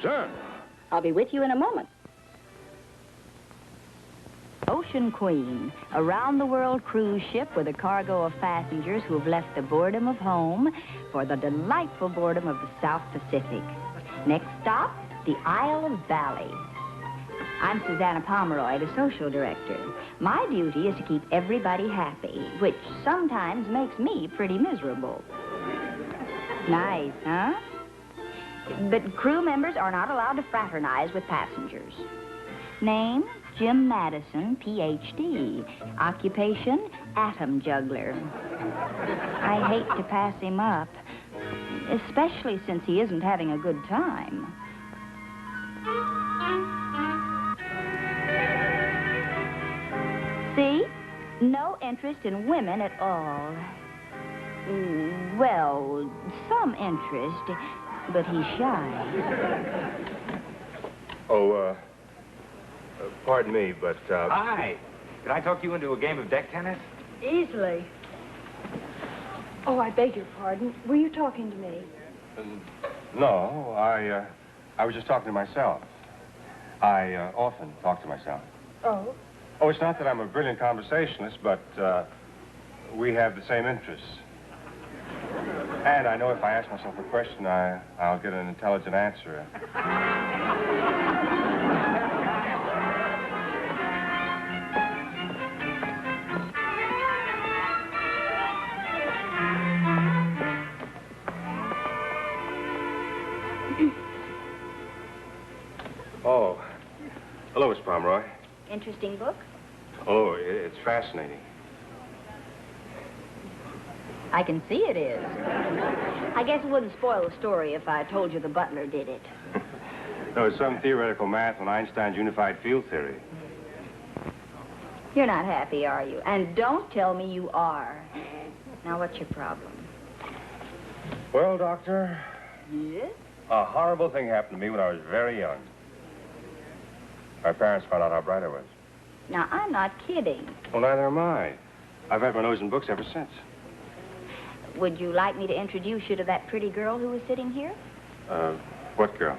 sir. I'll be with you in a moment. Ocean Queen, a round-the-world cruise ship with a cargo of passengers who have left the boredom of home for the delightful boredom of the South Pacific. Next stop, the Isle of Bali. I'm Susanna Pomeroy, the social director. My duty is to keep everybody happy, which sometimes makes me pretty miserable. Nice, huh? But crew members are not allowed to fraternize with passengers. Name, Jim Madison, Ph.D. Occupation, atom juggler. I hate to pass him up, especially since he isn't having a good time. See? No interest in women at all. Well, some interest, but he's shy. Oh, pardon me, but, Hi. Could I talk you into a game of deck tennis? Easily. Oh, I beg your pardon. Were you talking to me? No, I was just talking to myself. I often talk to myself. Oh? Oh, it's not that I'm a brilliant conversationalist, but we have the same interests. And I know if I ask myself a question, I'll get an intelligent answer. Oh. Hello, Miss Pomeroy. Interesting book? Oh, it's fascinating. I can see it is. I guess it wouldn't spoil the story if I told you the butler did it. No, it's some theoretical math on Einstein's unified field theory. You're not happy, are you? And don't tell me you are. Now, what's your problem? Well, Doctor, Yes? a horrible thing happened to me when I was very young. My parents found out how bright I was. Now, I'm not kidding. Well, neither am I. I've had my nose in books ever since. Would you like me to introduce you to that pretty girl who was sitting here? What girl?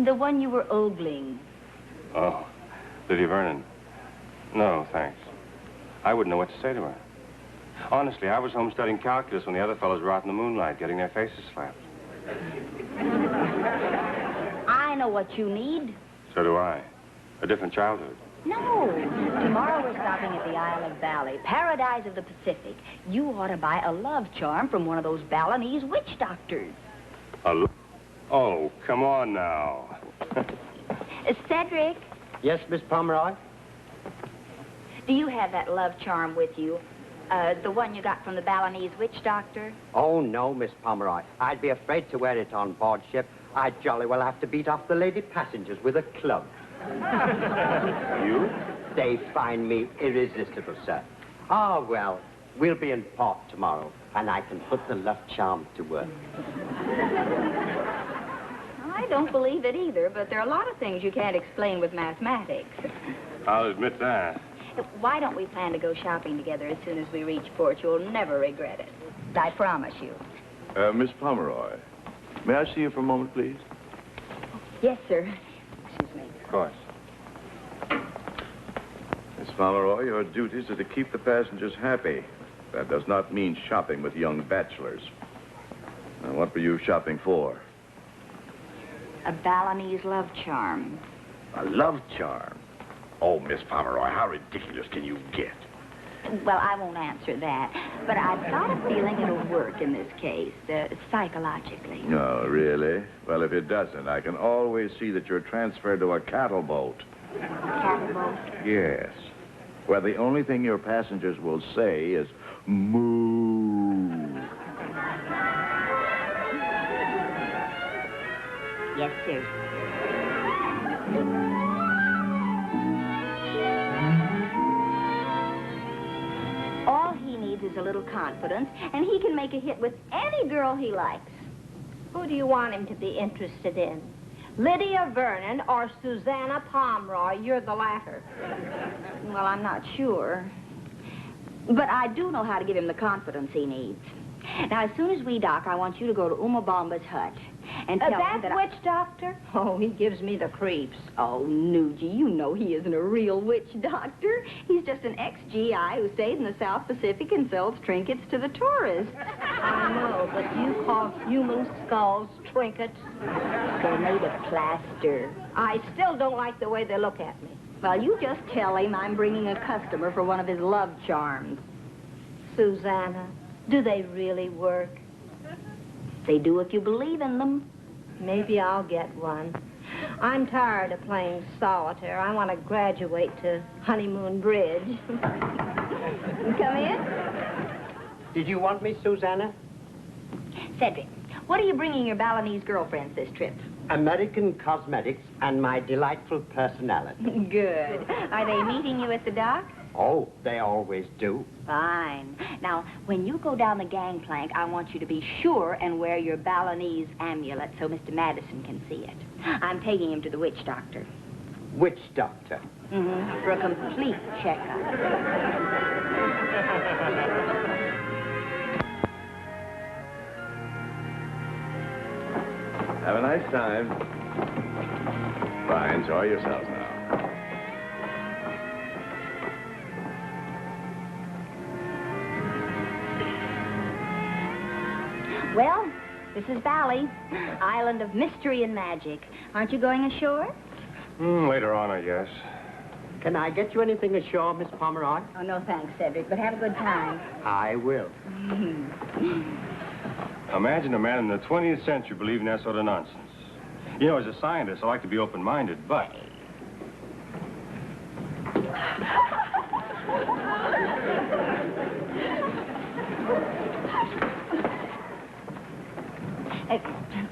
The one you were ogling. Oh, Lydia Vernon. No, thanks. I wouldn't know what to say to her. Honestly, I was home studying calculus when the other fellows were out in the moonlight getting their faces slapped. I know what you need. So do I. A different childhood. No. Tomorrow we're stopping at the Isle of Bali, paradise of the Pacific. You ought to buy a love charm from one of those Balinese witch doctors. Oh, come on now. Cedric, Yes, Miss Pomeroy? do you have that love charm with you? The one you got from the Balinese witch doctor? Oh, no, Miss Pomeroy. I'd be afraid to wear it on board ship. I'd jolly well have to beat off the lady passengers with a club. You? They find me irresistible, sir. Oh, well, we'll be in port tomorrow, and I can put the love charm to work. I don't believe it either, but there are a lot of things you can't explain with mathematics. I'll admit that. Why don't we plan to go shopping together as soon as we reach port? You'll never regret it. I promise you. Miss Pomeroy, may I see you for a moment, please? Yes, sir. Excuse me. Of course. Miss Pomeroy, your duties are to keep the passengers happy. That does not mean shopping with young bachelors. Now, what were you shopping for? A Balinese love charm. A love charm. Oh, Miss Pomeroy, how ridiculous can you get? Well, I won't answer that, but I've got a feeling it'll work in this case, psychologically. No, really? Well, if it doesn't, I can always see that you're transferred to a cattle boat. Cattle boat? Yes. Where the only thing your passengers will say is, moo. Yes, sir. All he needs is a little confidence, and he can make a hit with any girl he likes. Who do you want him to be interested in? Lydia Vernon or Susanna Pomeroy? You're the latter. Well, I'm not sure. But I do know how to give him the confidence he needs. Now, as soon as we dock, I want you to go to Uma Bamba's hut. and tell him That that witch doctor? Oh, he gives me the creeps. Oh, Nugie, you know he isn't a real witch doctor. He's just an ex-GI who stayed in the South Pacific and sells trinkets to the tourists. I know, but you call human skulls trinkets? They're made of plaster. I still don't like the way they look at me. Well, you just tell him I'm bringing a customer for one of his love charms. Susanna, do they really work? They do if you believe in them. Maybe I'll get one. I'm tired of playing solitaire. I want to graduate to Honeymoon Bridge. Come in. Did you want me, Susanna? Cedric, what are you bringing your Balinese girlfriends this trip? American cosmetics and my delightful personality. Good. Are they meeting you at the dock? Oh, they always do. Fine. Now, when you go down the gangplank, I want you to be sure and wear your Balinese amulet so Mr. Madison can see it. I'm taking him to the witch doctor. Witch doctor? Mm-hmm. For a complete checkup. Have a nice time. Fine, enjoy yourselves now. Well, this is Bali, island of mystery and magic. Aren't you going ashore? Later on, I guess. Can I get you anything ashore, Miss Pomeroy? Oh, no thanks, Cedric, but have a good time. I will. Imagine a man in the 20th century believing that sort of nonsense. You know, as a scientist, I like to be open-minded, but...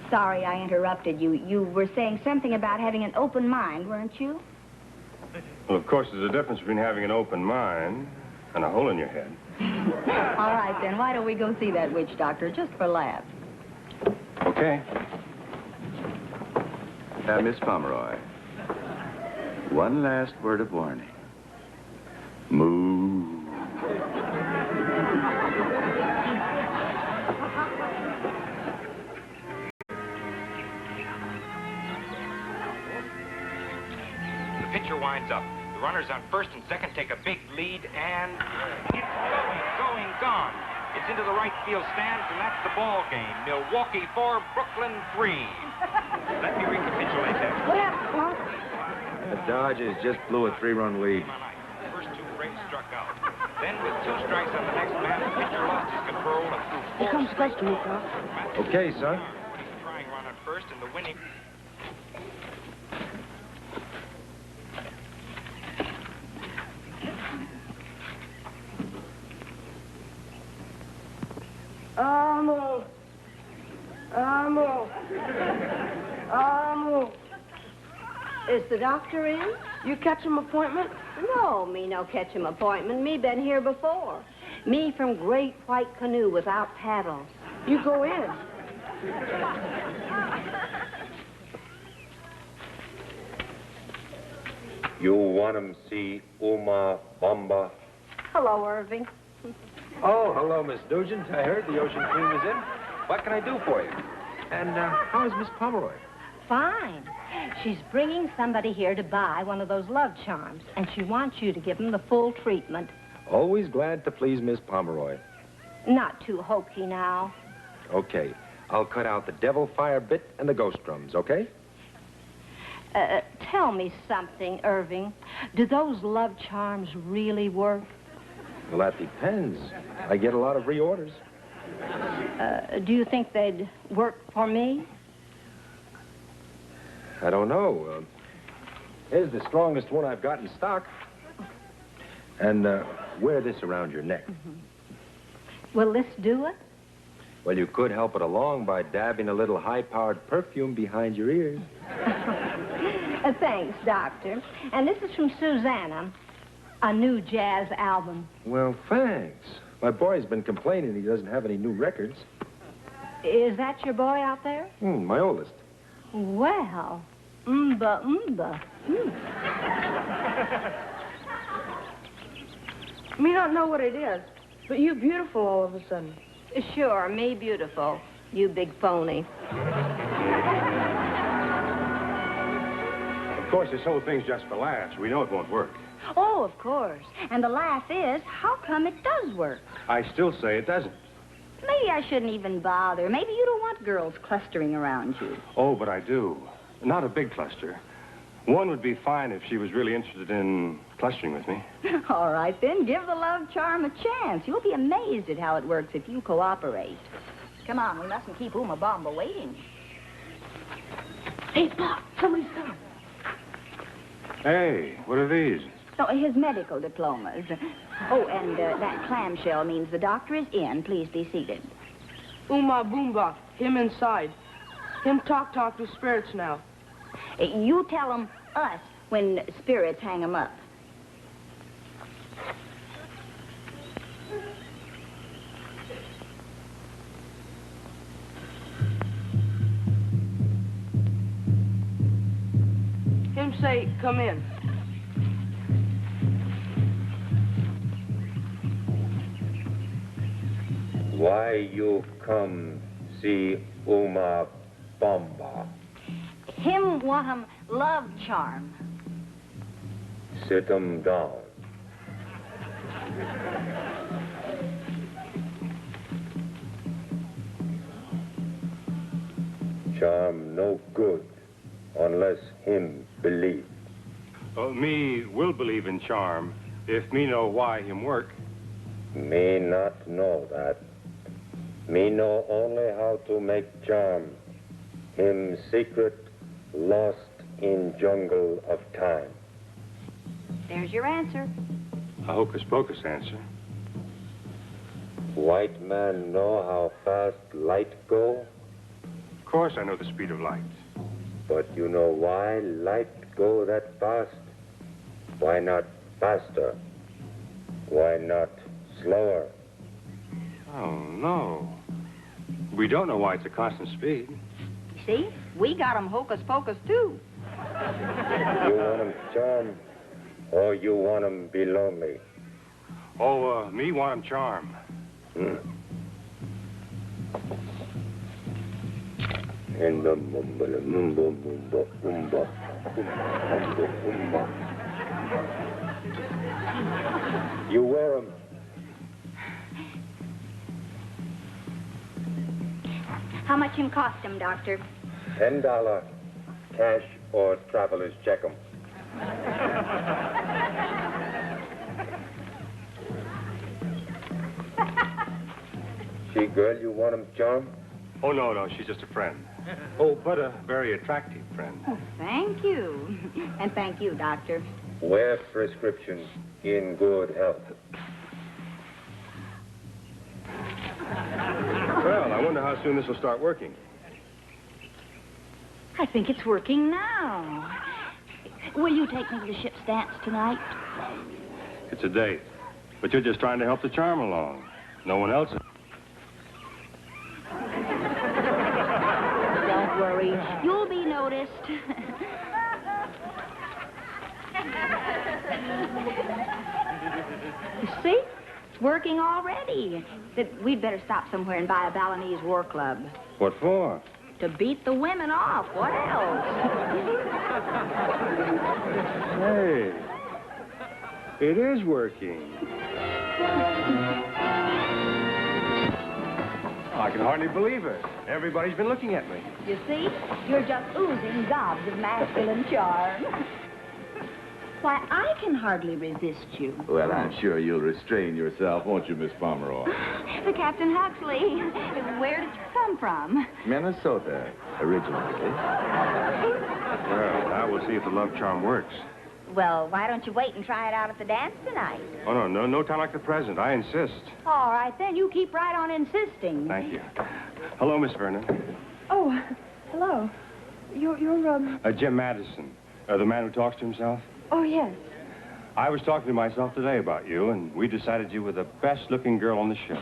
Sorry I interrupted you. You were saying something about having an open mind, weren't you? Well, of course, there's a difference between having an open mind and a hole in your head. All right, then. Why don't we go see that witch doctor, just for laughs? Okay. Miss Pomeroy, one last word of warning. Moo. The pitcher winds up. The runners on first and second take a big lead, and it's going, gone. It's into the right field stands, and that's the ball game. Milwaukee 4, Brooklyn 3. Let me recapitulate that. What happened, Clark? The Dodgers just blew a 3-run lead. The first two Braves struck out. Then, with 2 strikes on the next man, the pitcher lost his control and threw 4 Here comes close to me, Clark. Okay, son. Trying run at first, and the winning... Is the doctor in? You catch him appointment? No, me no catch him appointment. Me been here before. Me from Great White Canoe without paddles. You go in. You want him see Uma Bamba? Hello, Irving. Oh, hello, Miss Nugent. I heard the Ocean Queen was in. What can I do for you? And how is Miss Pomeroy? Fine. She's bringing somebody here to buy one of those love charms, and she wants you to give them the full treatment. Always glad to please Miss Pomeroy. Not too hokey now. Okay. I'll cut out the devil fire bit and the ghost drums, okay? Tell me something, Irving. Do those love charms really work? Well, that depends. I get a lot of reorders. Do you think they'd work for me? I don't know. Here's the strongest one I've got in stock. And wear this around your neck. Will this do it? Well, you could help it along by dabbing a little high-powered perfume behind your ears. Thanks, Doctor. And this is from Susanna, a new jazz album. Well, thanks. My boy's been complaining he doesn't have any new records. Is that your boy out there? My oldest. Well, Me not know what it is, but you beautiful all of a sudden. Sure, me beautiful. You big phony. Of course, this whole thing's just for laughs. We know it won't work. Oh, of course. And the laugh is, how come it does work? I still say it doesn't. Maybe I shouldn't even bother. Maybe you don't want girls clustering around you. Oh, but I do. Not a big cluster. One would be fine if she was really interested in clustering with me. All right, then. Give the love charm a chance. You'll be amazed at how it works if you cooperate. Come on, we mustn't keep Uma Bamba waiting. Hey, Pop, somebody's coming. Hey, what are these? Oh, his medical diplomas. Oh, and that clamshell means the doctor is in. Please be seated. Uma Boomba, him inside. Him talk to spirits now. You tell them us when spirits hang them up. Him say, come in. Why you come see Uma Bamba? Him want 'em love charm. Sit 'em down. Charm no good unless him believe. Me will believe in charm if me know why him work. Me not know that. Me know only how to make charm. Him secret lost in jungle of time. There's your answer. A hocus-pocus answer. White man know how fast light go, Of course I know the speed of light. but you know why light go that fast? Why not faster? Why not slower? Oh, no. We don't know why it's a constant speed. See? We got 'em hocus-pocus, too. You want 'em charm, or you want 'em below me? Oh, me want him charm. And the mumble, mumbo, mumbo, umba, umba, umba. You wear 'em. How much him cost him, doctor? $10 cash or traveler's check 'em. She girl you want 'em charm? Oh, no, she's just a friend. Oh, but a very attractive friend. Oh, thank you. And thank you, doctor. Wear prescription in good health. Well, I wonder how soon this will start working. I think it's working now. Will you take me to the ship's dance tonight? It's a date. But you're just trying to help the charm along. No one else is. Don't worry. You'll be noticed. You see? It's working already. We'd better stop somewhere and buy a Balinese war club. What for? To beat the women off. What else? Hey, it is working. I can hardly believe it. Everybody's been looking at me. You see? You're just oozing gobs of masculine charm. Why, I can hardly resist you. Well, I'm sure you'll restrain yourself, won't you, Miss Pomeroy? Captain Huxley, where did you come from? Minnesota, originally. Well, now we'll see if the love charm works. Well, why don't you wait and try it out at the dance tonight? Oh, no time like the present. I insist. All right, then. You keep right on insisting. Thank you. Hello, Miss Vernon. Oh, hello. You're Jim Madison, the man who talks to himself. Oh, yes. I was talking to myself today about you, and we decided you were the best-looking girl on the ship.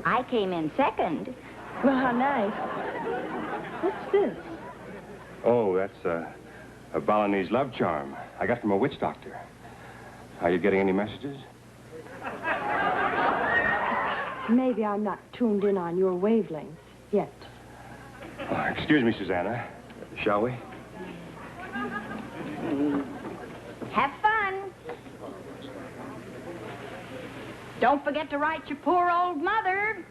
I came in second. Well, how nice. What's this? Oh, that's a Balinese love charm. I got from a witch doctor. Are you getting any messages? Maybe I'm not tuned in on your wavelengths yet. Excuse me, Susanna. Shall we? Have fun. Don't forget to write your poor old mother.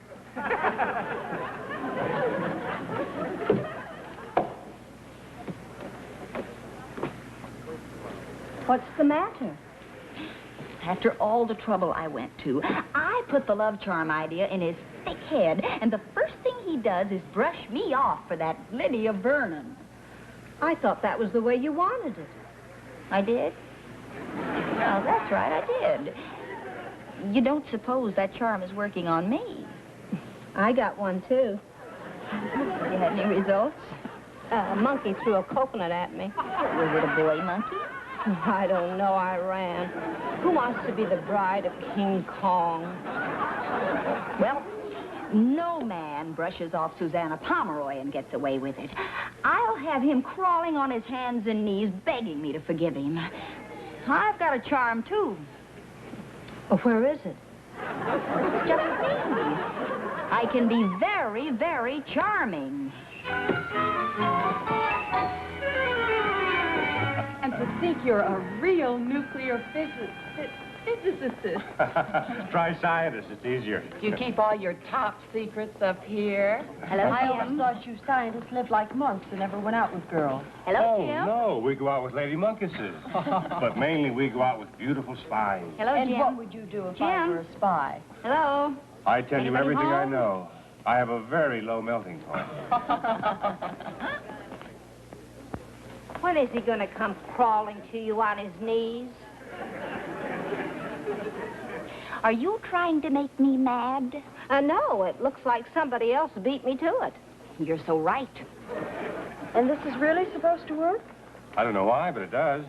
What's the matter? After all the trouble I went to, I put the love charm idea in his thick head, and the first thing he does is brush me off for that Lydia Vernon. I thought that was the way you wanted it. I did? Well, that's right, I did. You don't suppose that charm is working on me? I got one, too. You had any results? A monkey threw a coconut at me. Was it a boy monkey? I don't know, I ran. Who wants to be the bride of King Kong? Well, no man brushes off Susanna Pomeroy and gets away with it. I'll have him crawling on his hands and knees, begging me to forgive him. I've got a charm, too. Well, where is it? It's just me. I can be very, very charming. And to think you're a real nuclear physicist. Try scientist. It's easier. You keep all your top secrets up here. Hello, I Jim. always thought you scientists lived like monks and never went out with girls. Hello, Oh, Jim. no. We go out with lady monkeysses. But mainly we go out with beautiful spies. Hello, And Jim. what would you do if I Jim? were a spy? Hello. I tell you Anybody everything I home? know. I have a very low melting point. When is he going to come crawling to you on his knees? Are you trying to make me mad? No, it looks like somebody else beat me to it. You're so right. And this is really supposed to work? I don't know why, but it does.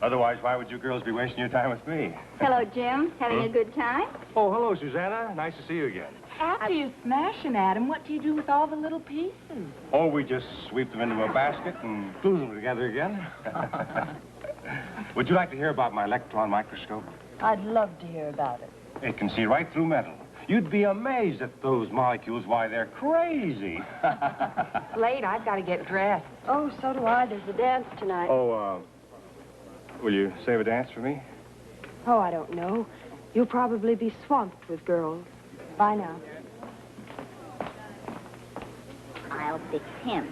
Otherwise, why would you girls be wasting your time with me? Hello, Jim. Having a good time? Oh, hello, Susanna. Nice to see you again. After you smash an atom, what do you do with all the little pieces? Oh, we just sweep them into a basket and glue them together again. Would you like to hear about my electron microscope? I'd love to hear about it. It can see right through metal. You'd be amazed at those molecules, why they're crazy. Late, I've got to get dressed. Oh, so do I. There's a dance tonight. Oh, will you save a dance for me? Oh, I don't know. You'll probably be swamped with girls. Bye now. I'll fix him.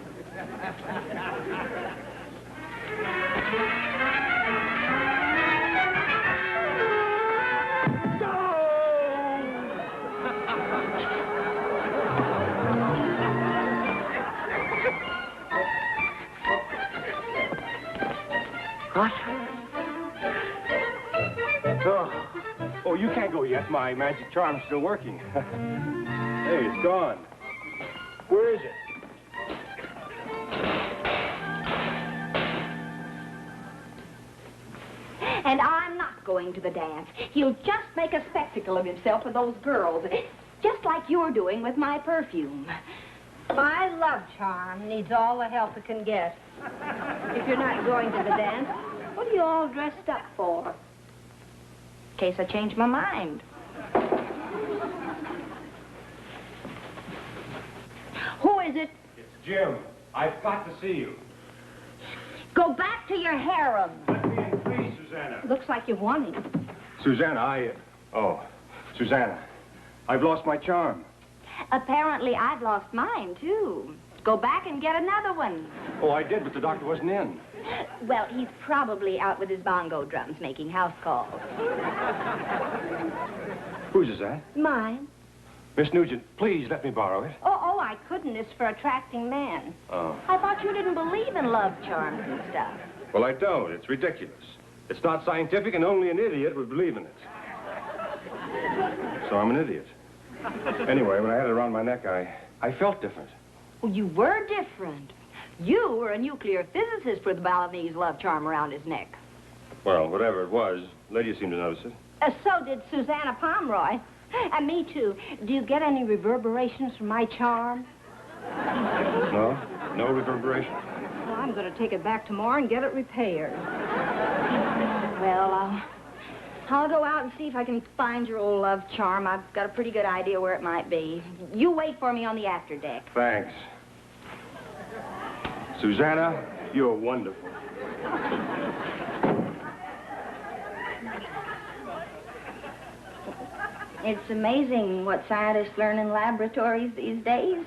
What? Oh, you can't go yet. My magic charm's still working. Hey, it's gone. Where is it? And I'm not going to the dance. He'll just make a spectacle of himself with those girls, just like you're doing with my perfume. My love charm needs all the help it can get. If you're not going to the dance, what are you all dressed up for? In case I change my mind. Who is it? It's Jim. I've got to see you. Go back to your harem. Let me in, please, Susanna. Looks like you want him. Susanna, Susanna, I've lost my charm. Apparently, I've lost mine, too. Go back and get another one. Oh, I did, but the doctor wasn't in. Well, he's probably out with his bongo drums making house calls. Whose is that? Mine. Miss Nugent, please let me borrow it. Oh, I couldn't. It's for attracting men. Oh. I thought you didn't believe in love charms and stuff. Well, I don't. It's ridiculous. It's not scientific, and only an idiot would believe in it. So I'm an idiot. Anyway, when I had it around my neck, I felt different. Well, you were different. You were a nuclear physicist with the Balinese love charm around his neck. Well, whatever it was, ladies seemed to notice it. So did Susanna Pomeroy. And me, too. Do you get any reverberations from my charm? No reverberation. Well, I'm going to take it back tomorrow and get it repaired. Well, I'll go out and see if I can find your old love charm. I've got a pretty good idea where it might be. You wait for me on the afterdeck. Thanks. Susanna, you're wonderful. It's amazing what scientists learn in laboratories these days.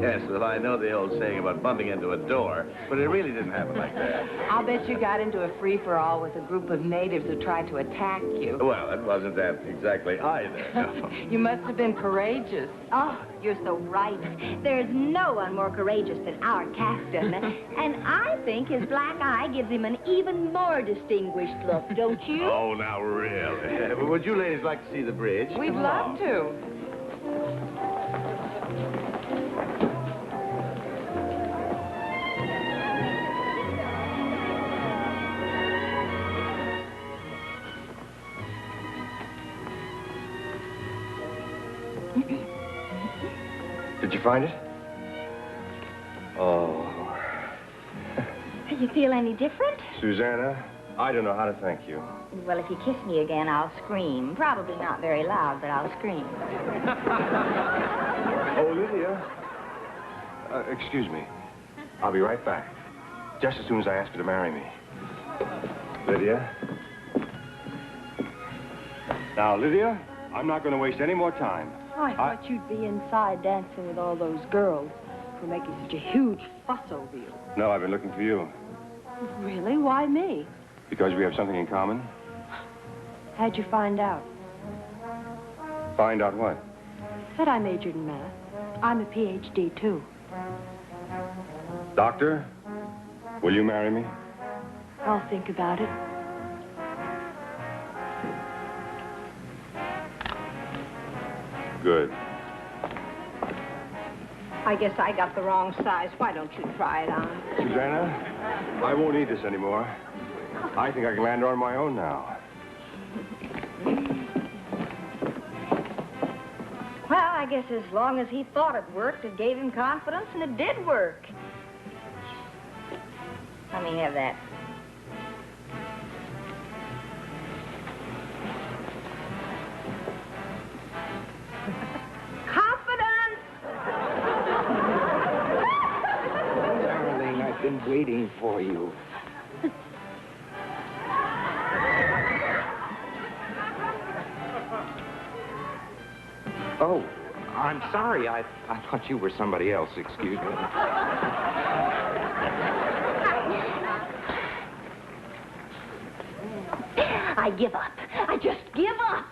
Yes, well, I know the old saying about bumping into a door, but it really didn't happen like that. I'll bet you got into a free-for-all with a group of natives who tried to attack you. Well, it wasn't that exactly either. No. You must have been courageous. Oh, you're so right. There's no one more courageous than our captain. And I think his black eye gives him an even more distinguished look, don't you? Oh, now, really? Would you ladies like to see the bridge? We'd love to. Did you find it? Oh. You feel any different? Susanna, I don't know how to thank you. Well, if you kiss me again, I'll scream. Probably not very loud, but I'll scream. Oh, Lydia. Excuse me. I'll be right back. Just as soon as I ask you to marry me. Lydia? Now, Lydia, I'm not going to waste any more time. I thought you'd be inside dancing with all those girls who are making such a huge fuss over you. No, I've been looking for you. Really? Why me? Because we have something in common. How'd you find out? Find out what? Said I majored in math. I'm a PhD, too. Doctor, will you marry me? I'll think about it. Good. I guess I got the wrong size. Why don't you try it on? Susanna, I won't need this anymore. I think I can land on my own now. Well, I guess as long as he thought it worked, it gave him confidence, and it did work. Let me have that. Darling, I've been waiting for you. Oh, I'm sorry. I thought you were somebody else. Excuse me. I give up. I just give up.